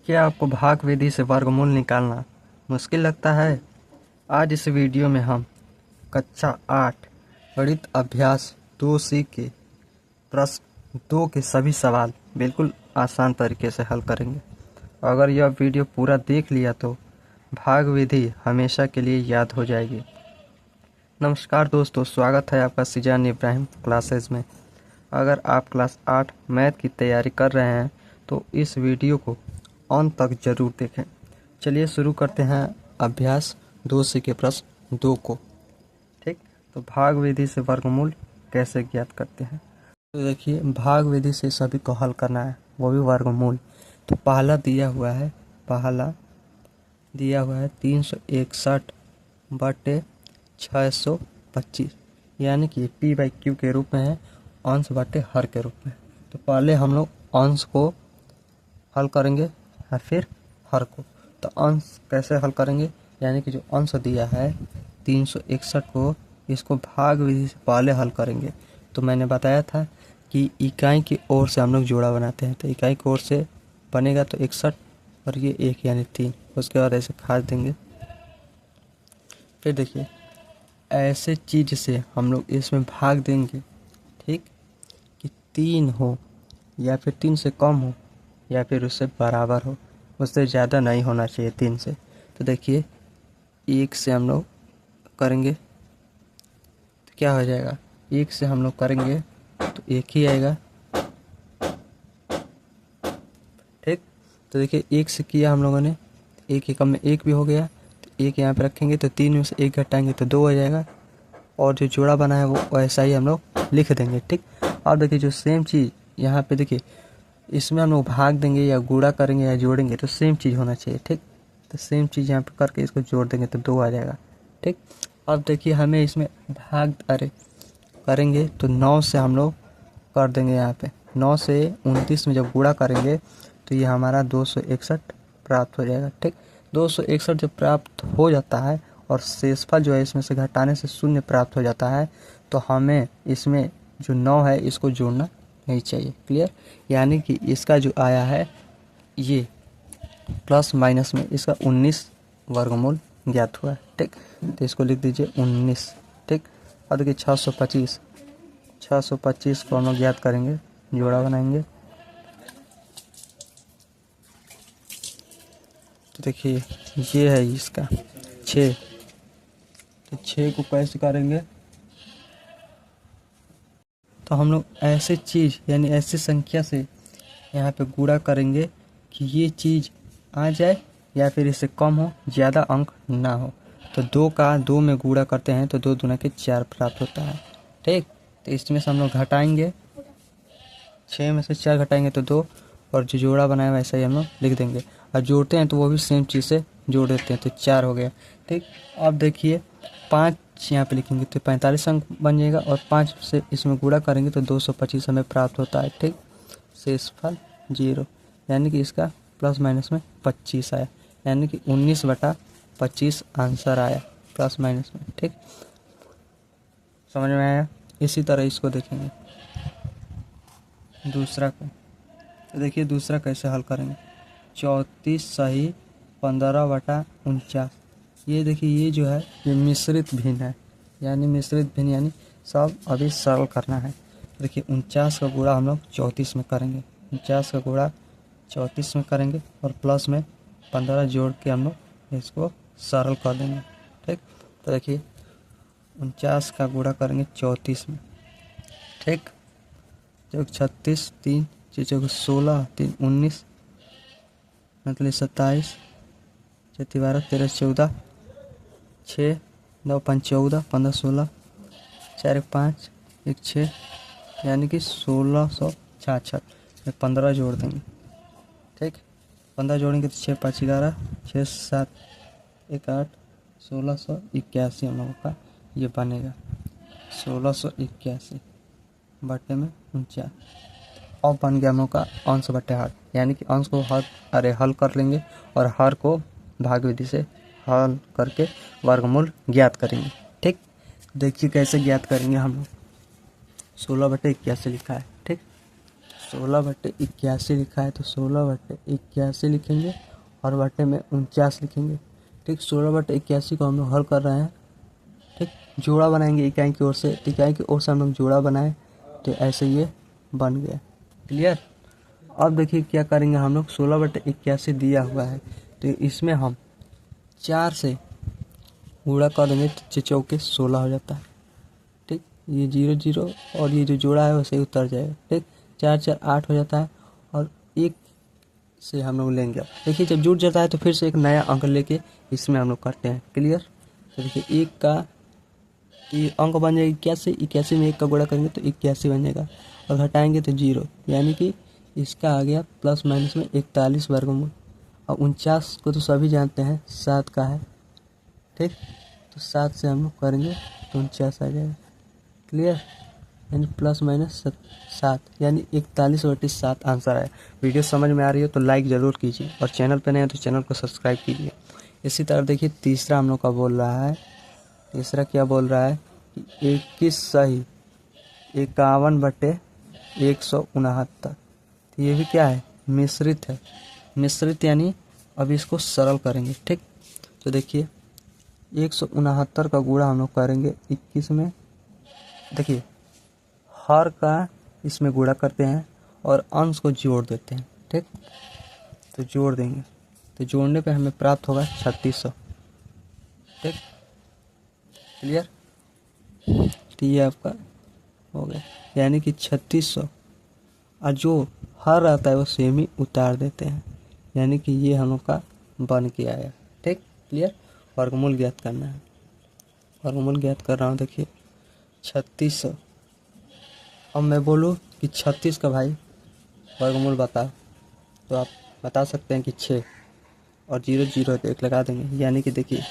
क्या आपको भाग विधि से वर्गमूल निकालना मुश्किल लगता है? आज इस वीडियो में हम कक्षा 8 गणित अभ्यास 2C के प्रश्न 2 के सभी सवाल बिल्कुल आसान तरीके से हल करेंगे। अगर यह वीडियो पूरा देख लिया तो भाग विधि हमेशा के लिए याद हो जाएगी। नमस्कार दोस्तों, स्वागत है आपका सिजान इब्राहिम क्लासेस में। अगर आप क्लास 8 मैथ की तैयारी कर रहे हैं तो इस वीडियो को अंत तक जरूर देखें। चलिए शुरू करते हैं अभ्यास 2C के प्रश्न 2 को। ठीक, तो भाग विधि से वर्गमूल कैसे ज्ञात करते हैं? तो देखिए, भाग विधि से सभी को हल करना है, वो भी वर्गमूल। तो पहला दिया हुआ है 361 बटे 625, यानी कि P/Q के रूप में है, अंश बटे हर के रूप में। तो पहले हम लोग अंश को हल करेंगे या फिर हर को। तो अंश कैसे हल करेंगे, यानी कि जो अंश दिया है 361 को, इसको भाग विधि से पहले हल करेंगे। तो मैंने बताया था कि इकाई की ओर से हम लोग जोड़ा बनाते हैं। तो इकाई की ओर से बनेगा तो 61 और ये 1 यानी 3। उसके बाद ऐसे खास देंगे। फिर देखिए, ऐसे चीज से हम लोग इसमें भाग देंगे, ठीक, कि 3 हो या फिर 3 से कम हो या फिर उससे बराबर हो, उससे ज़्यादा नहीं होना चाहिए 3 से। तो देखिए, 1 से हम लोग करेंगे तो क्या हो जाएगा, 1 से हम लोग करेंगे तो 1 ही आएगा। ठीक, तो देखिए 1 से किया हम लोगों ने, 1 एकम में 1 भी हो गया, तो 1 यहाँ पे रखेंगे तो 3 में से 1 घटाएंगे तो 2 हो जाएगा। और जो जोड़ा बना है वो वैसा ही हम लोग लिख देंगे। ठीक, अब देखिए जो सेम चीज़ यहाँ पे देखिए, इसमें हम लोग भाग देंगे या गुणा करेंगे या जोड़ेंगे तो सेम चीज़ होना चाहिए। ठीक, तो सेम चीज़ यहाँ पे करके इसको जोड़ देंगे तो 2 आ जाएगा। ठीक, अब देखिए हमें इसमें भाग करेंगे तो 9 से हम लोग कर देंगे। यहाँ पे 9 से 29 में जब गुणा करेंगे तो ये हमारा 261 प्राप्त हो जाएगा। ठीक, 261 जब प्राप्त हो जाता है और शेषफल जो है इसमें से घटाने से 0 प्राप्त हो जाता है, तो हमें इसमें जो 9 है इसको जोड़ना नहीं चाहिए। क्लियर, यानी कि इसका जो आया है ये प्लस माइनस में इसका 19 वर्गमूल ज्ञात हुआ है। ठीक, तो इसको लिख दीजिए 19। ठीक, और देखिए 625 को हम लोग ज्ञात करेंगे, जोड़ा बनाएंगे। तो देखिए ये है इसका 6, तो 6 को कैसे करेंगे, तो हम लोग ऐसे चीज़ यानी ऐसी संख्या से यहाँ पे गुणा करेंगे कि ये चीज़ आ जाए या फिर इससे कम हो, ज़्यादा अंक ना हो। तो 2 का 2 में गुणा करते हैं तो 2 दूना के 4 प्राप्त होता है। ठीक, तो इसमें से हम लोग घटाएंगे, 6 में से 4 घटाएंगे तो 2, और जो जोड़ा बनाया वैसा ही हम लोग लिख देंगे। और जोड़ते हैं तो वो भी सेम चीज़ से जोड़ देते हैं तो 4 हो गया। ठीक, अब देखिए 5 यहाँ पे लिखेंगे तो 45 अंक बन जाएगा, और 5 से इसमें गुणा करेंगे तो 225 हमें प्राप्त होता है। ठीक, शेषफल 0, यानी कि इसका प्लस माइनस में 25 आया, यानी कि 19/25 आंसर आया प्लस माइनस में। ठीक, समझ में आया? इसी तरह इसको देखेंगे दूसरा को। तो देखिए दूसरा कैसे हल करेंगे, 34 सही 15/49। ये देखिए ये जो है ये मिश्रित भिन्न है, यानी मिश्रित भिन्न यानी सब अभी सरल करना है। देखिए 49 का गुणा हम लोग 34 में करेंगे, 49 का गुणा 34 में करेंगे और प्लस में 15 जोड़ के हम लोग इसको सरल कर देंगे। ठीक, तो देखिए 49 का गुणा करेंगे 34 में। ठीक, जो 36 3 चीज़ों 16 3 19, मतलब 27 चौथी 12 13 14 6 9 5 14 15 16 4 1 5 1 6, यानी कि 1666। 15 जोड़ देंगे। ठीक, 15 जोड़ेंगे तो 6 5 11 6 7 1 8, 1681 हम लोगों का ये बनेगा, 1681 बटे में 49। अब बन गया हम लोग का अंश बटे हर, यानी कि अंश को हल कर लेंगे और हर को भाग विधि से हल करके वर्गमूल ज्ञात करेंगे। ठीक, देखिए कैसे ज्ञात करेंगे हम लोग, 16/81 लिखा है। ठीक, 16/81 लिखा है तो 16/81 लिखेंगे और बटे में 49 लिखेंगे। ठीक, 16/81 को हम लोग हल कर रहे हैं। ठीक, जोड़ा बनाएंगे इकाई की ओर से, इकाई की ओर से हम लोग जोड़ा बनाए तो ऐसे ये बन गया। क्लियर। अब देखिए क्या करेंगे हम लोग, 16/81 दिया हुआ है तो इसमें हम 4 से गुणा कर देंगे तो चौके 16 हो जाता है। ठीक, ये 0 0 और ये जो जोड़ा है वैसे ही उतर जाएगा। ठीक, 4 4 8 हो जाता है और 1 से हम लोग लेंगे। देखिए जब जुड़ जाता है तो फिर से एक नया अंक लेके इसमें हम लोग करते हैं। क्लियर। तो देखिए 1 का ये अंक बन जाएगा 81, 81 में 1 का गुणा करेंगे तो 81 बन जाएगा और घटाएंगे तो 0, यानी कि इसका आ गया प्लस माइनस में 41 वर्गमूल। और 49 को तो सभी जानते हैं 7 का है। ठीक, तो 7 से हम लोग करेंगे तो 49 आ जाएगा। क्लियर, यानी प्लस माइनस 7 यानी 41/7 आंसर है। वीडियो समझ में आ रही हो तो लाइक ज़रूर कीजिए और चैनल पे नए हैं तो चैनल को सब्सक्राइब कीजिए। इसी तरह देखिए तीसरा हम लोग का बोल रहा है, तीसरा क्या बोल रहा है कि 21 सही 51/169। तो ये भी क्या है, मिश्रित है। मिश्रित यानी अब इसको सरल करेंगे। ठीक, तो देखिए 169 का गुणा हम लोग करेंगे 21 में। देखिए हर का इसमें गुणा करते हैं और अंश को जोड़ देते हैं। ठीक, तो जोड़ देंगे तो जोड़ने पे हमें प्राप्त होगा 3600। ठीक, क्लियर। तो ये आपका हो गया, यानी कि 3600 और जो हर रहता है वो सेम ही उतार देते हैं, यानी कि ये हम लोग का बन के आया। ठीक, क्लियर। वर्गमूल ज्ञात करना है, वर्गमूल ज्ञात कर रहा हूँ। देखिए 3600, अब मैं बोलूँ कि 36 का भाई वर्गमूल बता तो आप बता सकते हैं कि 6 और 0 0 तो 1 लगा देंगे, यानी कि देखिए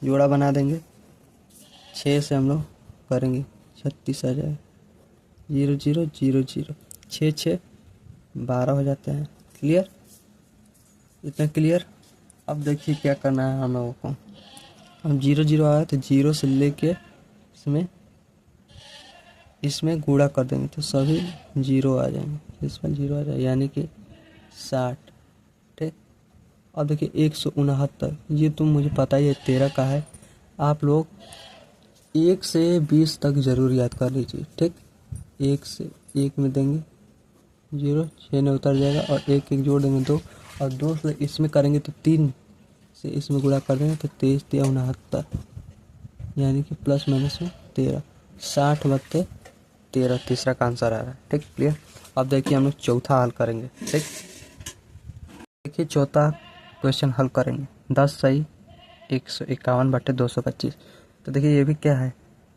जोड़ा बना देंगे। 6 से हम लोग करेंगे 36 आ जाएगा, 0 0 0 0 6 6 12 हो जाते हैं। क्लियर, इतना क्लियर। अब देखिए क्या करना है हम लोगों को, हम 0 0 आया तो 0 से लेके इसमें गुणा कर देंगे तो सभी 0 आ जाएंगे, इसमें 0 आ जाएगा, यानी कि 60। ठीक, अब देखिए 169, ये तो मुझे पता ही है 13 का है। आप लोग 1 से 20 तक ज़रूर याद कर लीजिए। ठीक, 1 से 1 में देंगे 0, 6 में उतर जाएगा और 1 1 जोड़ देंगे 2 और 2 से इसमें करेंगे तो 3 से इसमें गुणा कर देंगे तो 23 3 69, यानी कि प्लस माइनस में 13, 60/13 तीसरा का आंसर आ रहा है। ठीक, क्लियर। अब देखिए हम लोग चौथा हल करेंगे। ठीक, देखिए चौथा क्वेश्चन हल करेंगे। 10 सही 151/225। तो देखिए ये भी क्या है,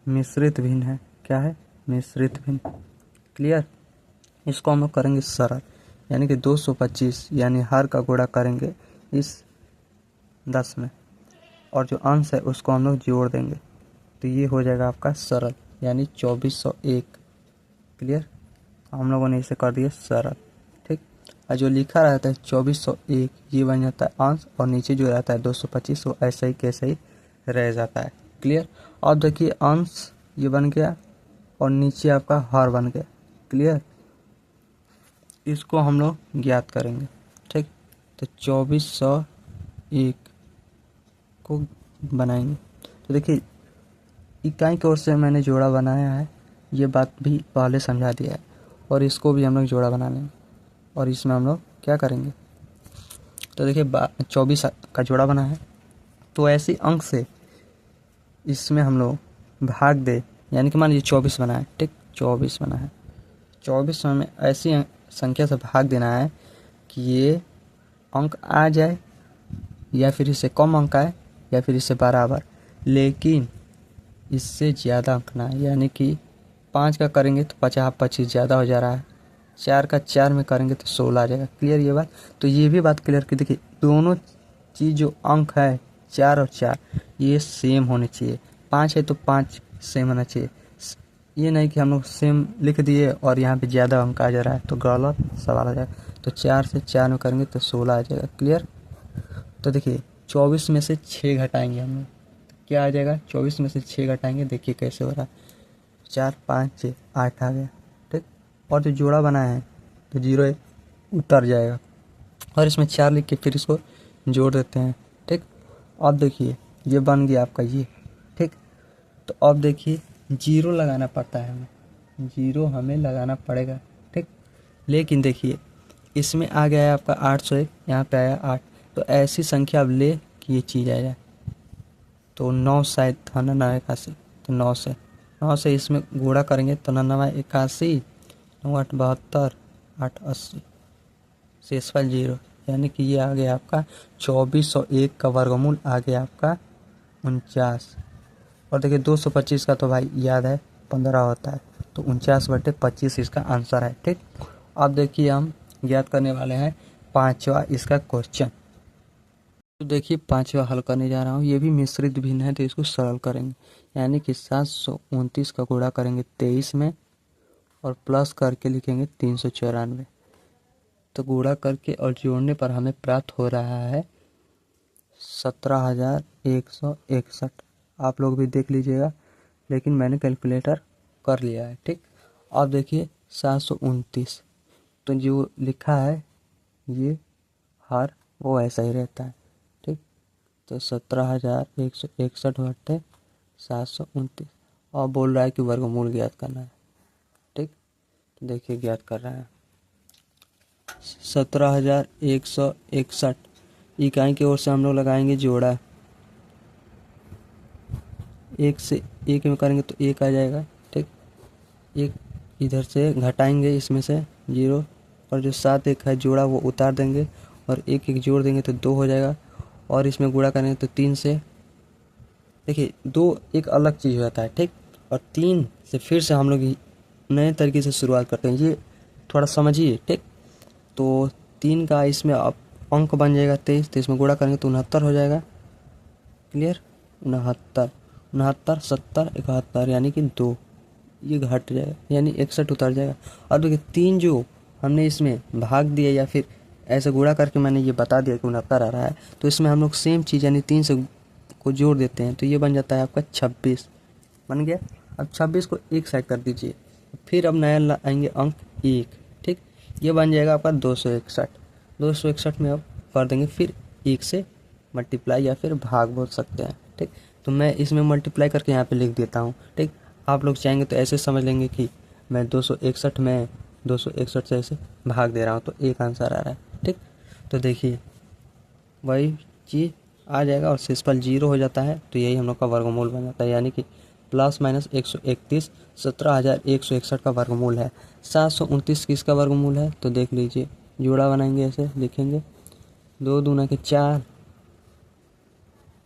मिश्रित भिन्न है। क्या है, मिश्रित भिन्न। क्लियर, इसको हम लोग करेंगे सरल, यानी कि 225 यानी हर का गुणा करेंगे इस 10 में और जो अंश है उसको हम लोग जोड़ देंगे तो ये हो जाएगा आपका सरल, यानी 2401। क्लियर, हम लोगों ने इसे कर दिया सरल। ठीक, और जो लिखा रहता है 2401 ये बन जाता है अंश और नीचे जो रहता है 225 वो ऐसा ही कैसे ही रह जाता है। क्लियर, अब देखिए अंश ये बन गया और नीचे आपका हर बन गया। क्लियर, इसको हम लोग ज्ञात करेंगे। ठीक, तो 2401 को बनाएंगे तो देखिए इकाई की ओर से मैंने जोड़ा बनाया है, ये बात भी पहले समझा दिया है और इसको भी हम लोग जोड़ा बना लेंगे और इसमें हम लोग क्या करेंगे। तो देखिए 24 का जोड़ा बना है तो ऐसे अंक से इसमें हम लोग भाग दे, यानी कि मान लीजिए 24 बना है। ठीक, 24 बना है, 24 में ऐसी संख्या से भाग देना है कि ये अंक आ जाए या फिर इससे कम अंक आए या फिर इससे बराबर, लेकिन इससे ज़्यादा अंक ना है। यानी कि 5 का करेंगे तो 50 25 ज़्यादा हो जा रहा है, 4 का 4 में करेंगे तो 16 आ जाएगा। क्लियर ये बात। तो ये भी बात क्लियर की, देखिए दोनों चीज़ जो अंक है 4 और 4 ये सेम होने चाहिए। 5 है तो 5 सेम होना चाहिए, ये नहीं कि हम लोग सेम लिख दिए और यहाँ पे ज़्यादा अंक आ जा रहा है तो गलत सवाल आ जाएगा। तो 4 से 4 में करेंगे तो 16 आ जाएगा। क्लियर, तो देखिए 24 में से 6 घटाएंगे हम लोग, क्या आ जाएगा, 24 में से 6 घटाएंगे, देखिए कैसे हो रहा है, 4 5 6 8 आ गया। ठीक, और जो जोड़ा बनाया है तो 0 उतर जाएगा। और इसमें 4 लिख के फिर इसको जोड़ देते हैं। ठीक, अब देखिए ये बन गया आपका ये। ठीक, तो अब देखिए 0 लगाना पड़ता है हमें, 0 हमें लगाना पड़ेगा। ठीक, लेकिन देखिए इसमें आ गया है आपका 801, यहाँ पे आया 8, तो ऐसी संख्या अब ले कि ये चीज़ आ जाए। तो 9 शायद था ना, 981, तो 9 से इसमें गुणा करेंगे तो 981, 9 8 72, 8 80, शेषफल 0, यानी कि ये आ गया आपका 2401 का वर्गमूल आ गया आपका 49। और देखिए 225 का तो भाई याद है 15 होता है, तो 49/25 इसका आंसर है। ठीक, अब देखिए हम ज्ञात करने वाले हैं 5वां इसका क्वेश्चन। तो देखिए 5वां हल करने जा रहा हूँ, ये भी मिश्रित भिन्न है तो इसको सरल करेंगे, यानी कि 729 का गुणा करेंगे 23 में और प्लस करके लिखेंगे 394। तो गुणा करके और जोड़ने पर हमें प्राप्त हो रहा है 17,161। आप लोग भी देख लीजिएगा, लेकिन मैंने कैलकुलेटर कर लिया है। ठीक, अब देखिए 729, तो जो लिखा है ये हर वो ऐसा ही रहता है। ठीक, तो 17,161/729, और बोल रहा है कि वर्गमूल ज्ञात करना है। ठीक, तो देखिए ज्ञात कर रहे हैं 17,161, इकाई की ओर से हम लोग लगाएंगे जोड़ा, 1 से 1 में करेंगे तो 1 आ जाएगा। ठीक, 1 इधर से घटाएंगे इसमें से 0, और जो 7 1 है जोड़ा वो उतार देंगे और 1 1 जोड़ देंगे तो 2 हो जाएगा। और इसमें गुणा करेंगे तो 3 से, देखिए 2 एक अलग चीज़ हो जाता है। ठीक, और 3 से फिर से हम लोग नए तरीके से शुरुआत करते हैं, ये थोड़ा समझिए। ठीक, तो 3 का इसमें अब अंक बन जाएगा 23, तो इसमें गुणा करेंगे तो 69 हो जाएगा। क्लियर, 69, 69 70 71, यानी कि 2, ये घट जाएगा यानी 61 उतर जाएगा। अब देखिए 3 जो हमने इसमें भाग दिया या फिर ऐसे गुणा करके मैंने ये बता दिया कि 69 आ रहा है, तो इसमें हम लोग सेम चीज़ यानी 3 से को जोड़ देते हैं, तो ये बन जाता है आपका 26 बन गया। अब 26 को एक साइड कर दीजिए, फिर अब नया लाएंगे अंक 1। ठीक, ये बन जाएगा आपका 261। 261 में अब कर देंगे फिर 1 से मल्टीप्लाई या फिर भाग बोल सकते हैं। ठीक, तो मैं इसमें मल्टीप्लाई करके यहाँ पे लिख देता हूँ। ठीक, आप लोग चाहेंगे तो ऐसे समझ लेंगे कि मैं 261 में 261 से ऐसे भाग दे रहा हूँ, तो एक आंसर आ रहा है। ठीक, तो देखिए वही चीज़ आ जाएगा और शेषफल 0 हो जाता है, तो यही हम लोग का वर्गमूल बन जाता है, यानी कि प्लस माइनस 131 17,161 का वर्गमूल है। 729 किसका वर्गमूल है, तो देख लीजिए, जोड़ा बनाएंगे, ऐसे लिखेंगे 2 दूना के 4,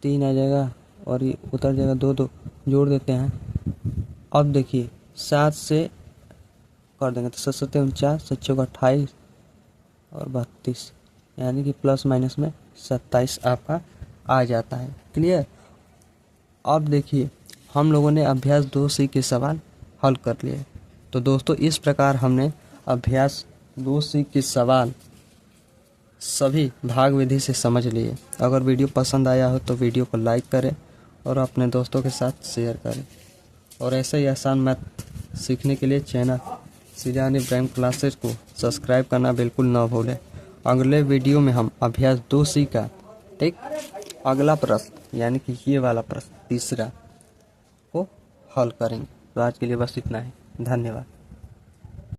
3 आ जाएगा और ये उतर जाएगा 2 2, जोड़ देते हैं। अब देखिए 7 से कर देंगे तो 7 7 49, 7 चौक 28 और 32, यानी कि प्लस माइनस में 27 आपका आ जाता है। क्लियर, अब देखिए हम लोगों ने अभ्यास 2C के सवाल हल कर लिए। तो दोस्तों इस प्रकार हमने अभ्यास 2C के सवाल सभी भाग विधि से समझ लिए। अगर वीडियो पसंद आया हो तो वीडियो को लाइक करें और अपने दोस्तों के साथ शेयर करें, और ऐसे ही आसान मैथ सीखने के लिए चैनल सिजान इब्राहिम क्लासेस को सब्सक्राइब करना बिल्कुल ना भूलें। अगले वीडियो में हम अभ्यास 2C का ठीक अगला प्रश्न यानी कि ये वाला प्रश्न तीसरा को हल करेंगे। तो आज के लिए बस इतना ही, धन्यवाद।